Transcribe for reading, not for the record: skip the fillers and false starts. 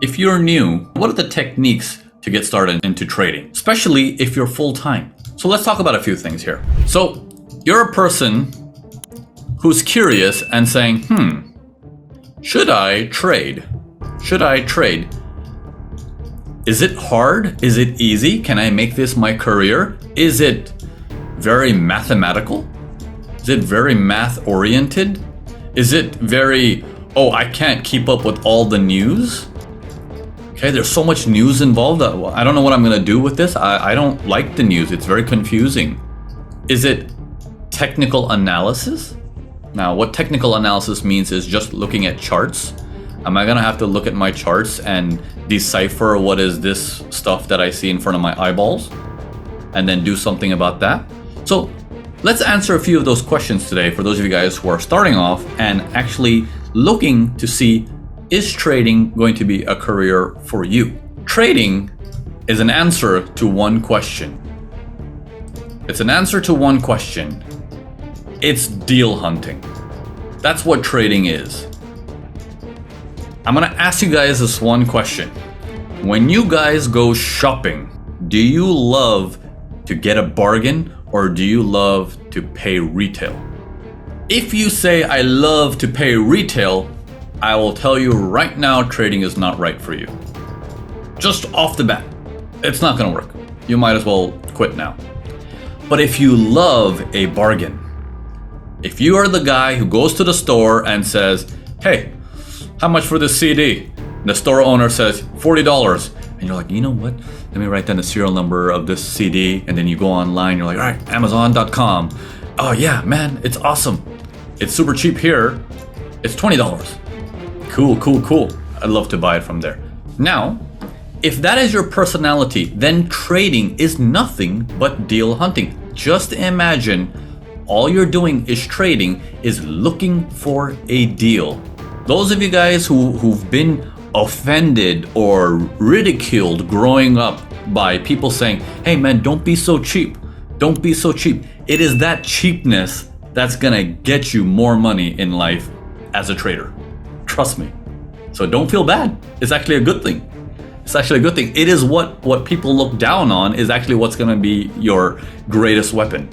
If you're new, what are the techniques to get started into trading, especially if you're full-time? So let's talk about a few things here. So you're a person who's curious and saying, should I trade? Should I trade? Is it hard? Is it easy? Can I make this my career? Is it very mathematical? Is it very math oriented? Is it very, I can't keep up with all the news? Okay, there's so much news involved. I don't know what I'm gonna do with this. I don't like the news. It's very confusing. Is it technical analysis? Now, what technical analysis means is just looking at charts. Am I gonna have to look at my charts and decipher what is this stuff that I see in front of my eyeballs and then do something about that? So let's answer a few of those questions today for those of you guys who are starting off and actually looking to see, is trading going to be a career for you? Trading is an answer to one question. It's an answer to one question. It's deal hunting. That's what trading is. I'm gonna ask you guys this one question. When you guys go shopping, do you love to get a bargain or do you love to pay retail? If you say, I love to pay retail, I will tell you right now, trading is not right for you. Just off the bat, it's not gonna work. You might as well quit now. But if you love a bargain, if you are the guy who goes to the store and says, hey, how much for this CD? And the store owner says $40. And you're like, you know what? Let me write down the serial number of this CD. And then you go online, you're like, all right, Amazon.com. Oh yeah, man, it's awesome. It's super cheap here. It's $20. Cool. I'd love to buy it from there. Now, if that is your personality, then trading is nothing but deal hunting. Just imagine all you're doing is trading, is looking for a deal. Those of you guys who've been offended or ridiculed growing up by people saying, hey man, don't be so cheap. Don't be so cheap. It is that cheapness that's gonna get you more money in life as a trader. Trust me. So don't feel bad. It's actually a good thing. It's actually a good thing. It is what people look down on is actually what's gonna be your greatest weapon.